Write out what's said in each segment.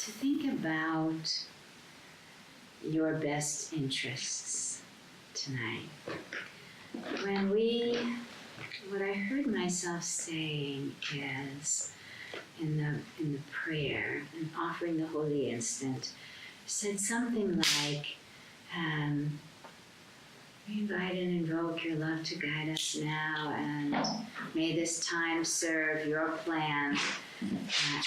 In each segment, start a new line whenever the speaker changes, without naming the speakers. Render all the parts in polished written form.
to think about your best interests tonight. What I heard myself saying is, in the prayer and offering the holy instant, said something like, we invite and invoke your love to guide us now, and may this time serve your plan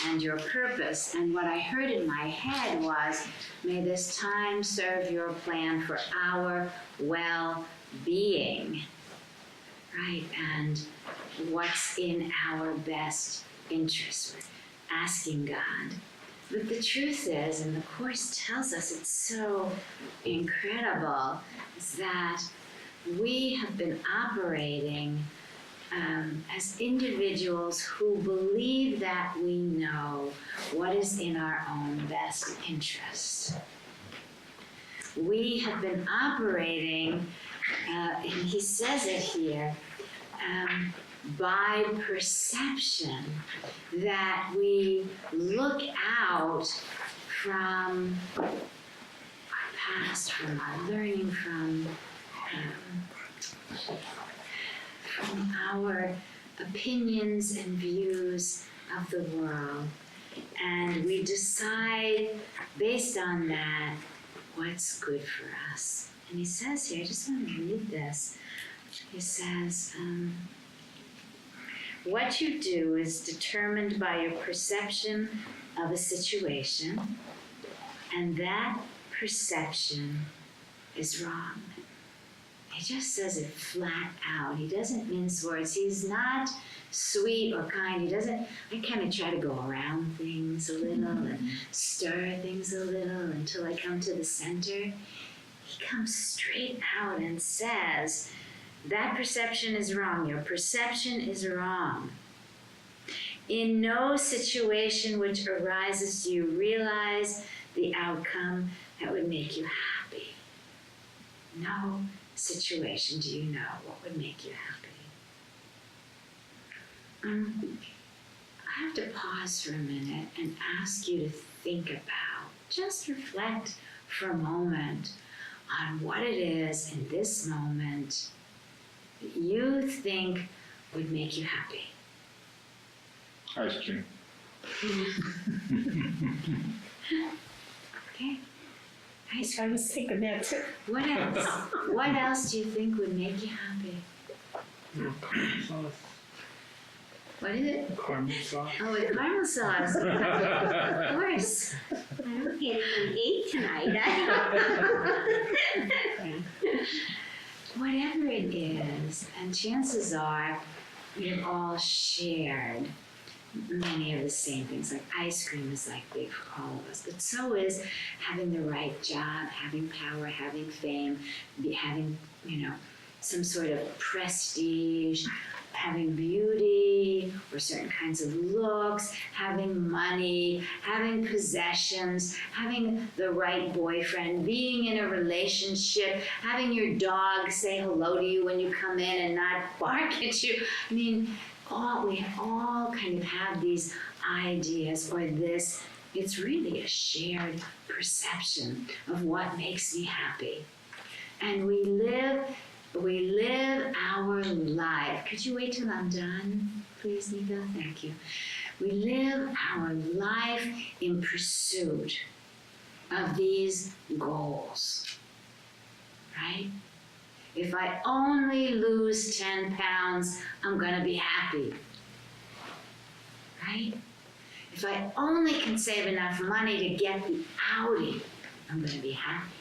and your purpose. And what I heard in my head was, may this time serve your plan for our well-being, right? And what's in our best interest. Asking God. But the truth is, and the Course tells us, it's so incredible, is that we have been operating as individuals who believe that we know what is in our own best interest. We have been operating, and he says it here, by perception, that we look out from our past, from our learning, from our opinions and views of the world. And we decide based on that what's good for us. And he says here, I just want to read this. He says, what you do is determined by your perception of a situation, and that perception is wrong. He just says it flat out. He doesn't mince words. He's not sweet or kind. I kind of try to go around things a little and stir things a little until I come to the center. He comes straight out and says, that perception is wrong. Your perception is wrong. In no situation which arises do you realize the outcome that would make you happy. No situation do you know what would make you happy. I have to pause for a minute and ask you to think about, just reflect for a moment on what it is in this moment that you think would make you happy.
Ice cream.
Okay. Ice
I
cream.
was thinking that too.
What else? What else do you think would make you happy?
Caramel sauce.
What is it?
Caramel sauce.
Oh, with caramel sauce. Of course.
I don't get even eat tonight.
Whatever it is, and chances are we've all shared many of the same things. Like ice cream is like big for all of us, but so is having the right job, having power, having fame, having, some sort of prestige, having beauty or certain kinds of looks, having money, having possessions, having the right boyfriend, being in a relationship, having your dog say hello to you when you come in and not bark at you. I mean, we all kind of have these ideas or this. It's really a shared perception of what makes me happy. And we live our life. Could you wait till I'm done, please, Nico? Thank you. We live our life in pursuit of these goals, right? If I only lose 10 pounds, I'm gonna be happy, right? If I only can save enough money to get the outing, I'm gonna be happy.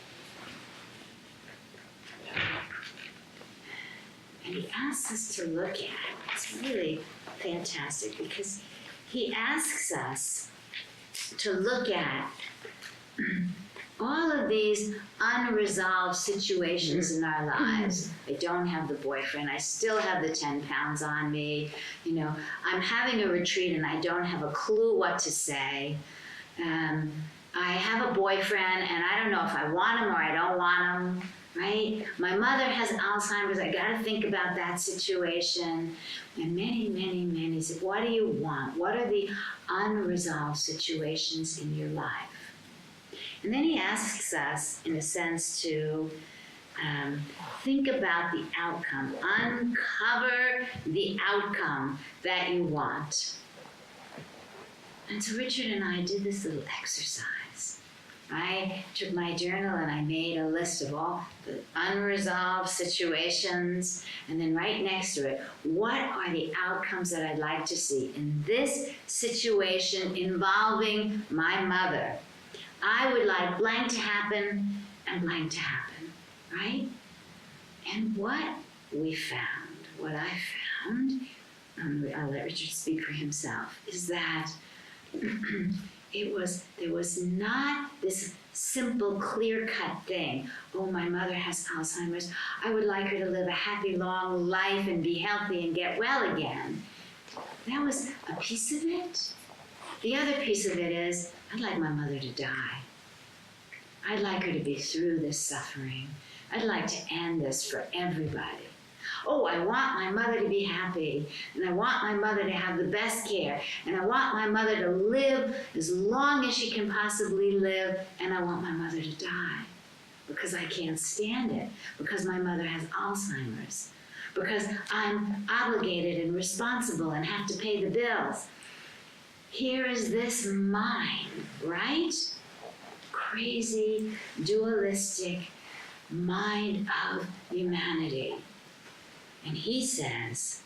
And he asks us to look at it. It's really fantastic because he asks us to look at all of these unresolved situations in our lives. I don't have the boyfriend. I still have the 10 pounds on me. I'm having a retreat and I don't have a clue what to say. I have a boyfriend and I don't know if I want him or I don't want him. right? My mother has Alzheimer's. I got to think about that situation. And many said, what do you want? What are the unresolved situations in your life? And then he asks us, in a sense, to think about the outcome. Uncover the outcome that you want. And so Richard and I did this little exercise. I took my journal and I made a list of all the unresolved situations, and then right next to it, what are the outcomes that I'd like to see in this situation involving my mother? I would like blank to happen and blank to happen, right? And what we found, what I found, I'll let Richard speak for himself, is that there was not this simple, clear-cut thing. Oh, my mother has Alzheimer's. I would like her to live a happy, long life and be healthy and get well again. That was a piece of it. The other piece of it is, I'd like my mother to die. I'd like her to be through this suffering. I'd like to end this for everybody. Oh, I want my mother to be happy, and I want my mother to have the best care, and I want my mother to live as long as she can possibly live, and I want my mother to die because I can't stand it, because my mother has Alzheimer's, because I'm obligated and responsible and have to pay the bills. Here is this mind, right? Crazy, dualistic mind of humanity. And he says,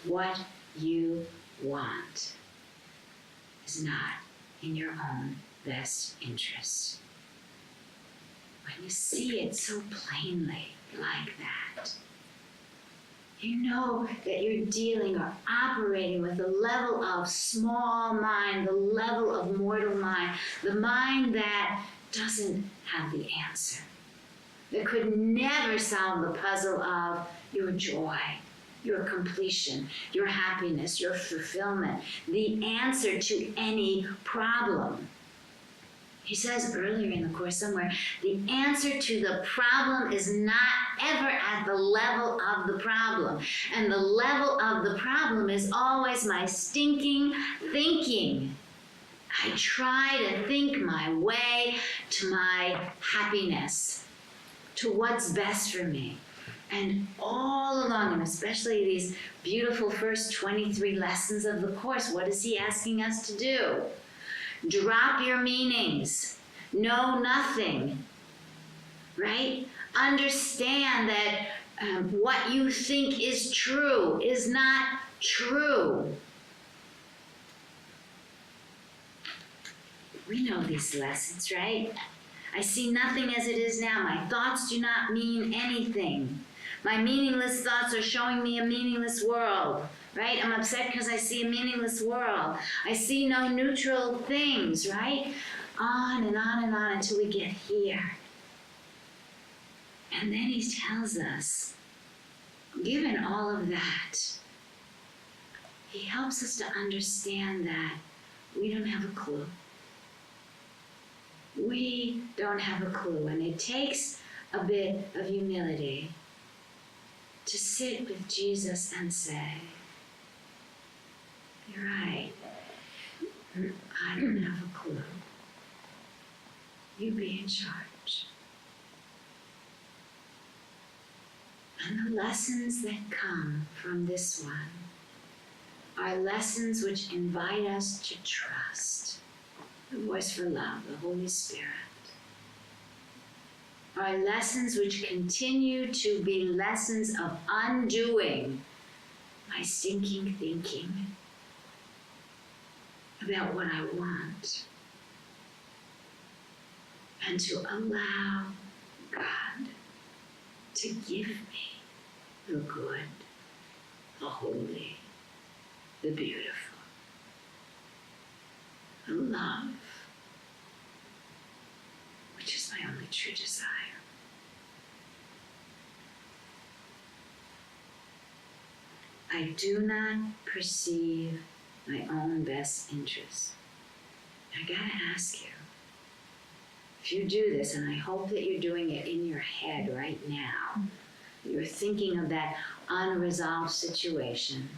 what you want is not in your own best interest. When you see it so plainly like that, you know that you're dealing or operating with the level of small mind, the level of mortal mind, the mind that doesn't have the answer, that could never solve the puzzle of your joy, your completion, your happiness, your fulfillment, the answer to any problem. He says earlier in the Course somewhere, the answer to the problem is not ever at the level of the problem. And the level of the problem is always my stinking thinking. I try to think my way to my happiness, to what's best for me. And all along, and especially these beautiful first 23 lessons of the Course, what is he asking us to do? Drop your meanings. Know nothing. Right? Understand that what you think is true is not true. We know these lessons, right? I see nothing as it is now. My thoughts do not mean anything. My meaningless thoughts are showing me a meaningless world, right? I'm upset because I see a meaningless world. I see no neutral things, right? On and on and on until we get here. And then he tells us, given all of that, he helps us to understand that we don't have a clue. We don't have a clue, and it takes a bit of humility to sit with Jesus and say, you're right, I don't have a clue. You be in charge. And the lessons that come from this one are lessons which invite us to trust the voice for love, the Holy Spirit, are lessons which continue to be lessons of undoing my stinking thinking about what I want, and to allow God to give me the good, the holy, the beautiful, the love, which is my only true desire. I do not perceive my own best interest. I gotta ask you, if you do this, and I hope that you're doing it in your head right now, you're thinking of that unresolved situation,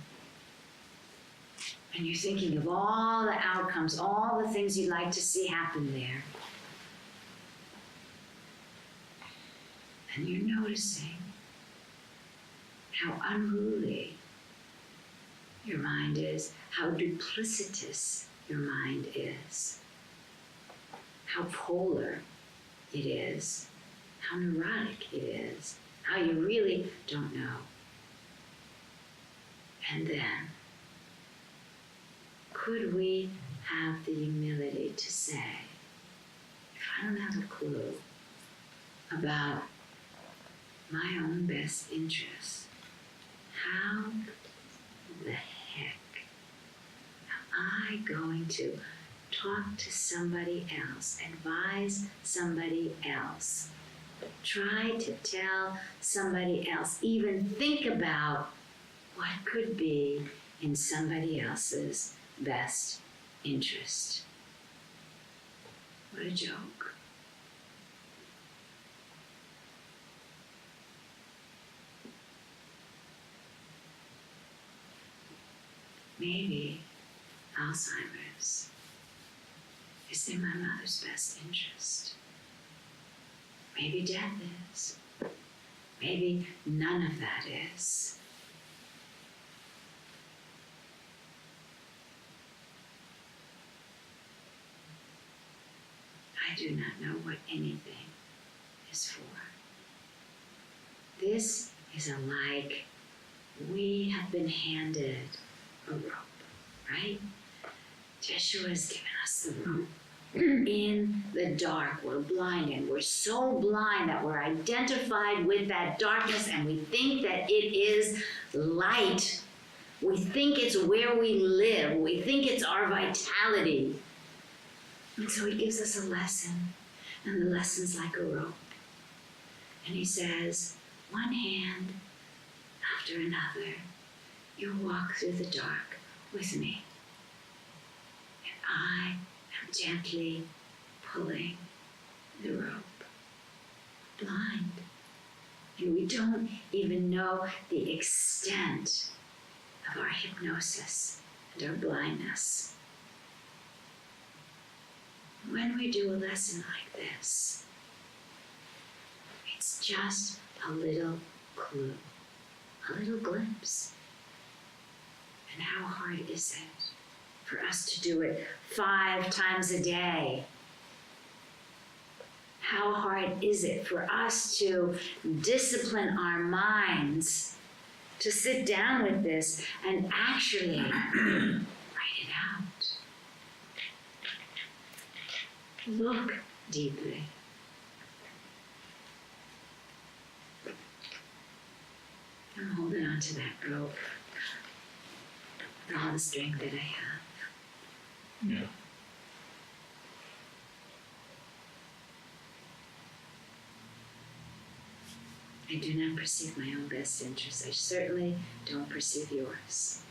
and you're thinking of all the outcomes, all the things you'd like to see happen there. And you're noticing how unruly your mind is, how duplicitous your mind is, how polar it is, how neurotic it is, how you really don't know. And then, could we have the humility to say, if I don't have a clue about my own best interests, how the heck am I going to talk to somebody else, advise somebody else, try to tell somebody else, even think about what could be in somebody else's best interest? What a joke. Maybe Alzheimer's is in my mother's best interest. Maybe death is. Maybe none of that is. I do not know what anything is for. This is alike. We have been handed a rope, right? Jeshua has given us the rope. In the dark, we're blinded. We're so blind that we're identified with that darkness, and we think that it is light. We think it's where we live. We think it's our vitality. And so he gives us a lesson, and the lesson's like a rope. And he says, one hand after another, you walk through the dark with me. And I am gently pulling the rope, blind. And we don't even know the extent of our hypnosis and our blindness. When we do a lesson like this, it's just a little clue, a little glimpse. And how hard is it for us to do it 5 times a day? How hard is it for us to discipline our minds to sit down with this and actually write it out? Look deeply. I'm holding on to that rope with all the strength that I have.
Yeah.
I do not perceive my own best interests. I certainly don't perceive yours.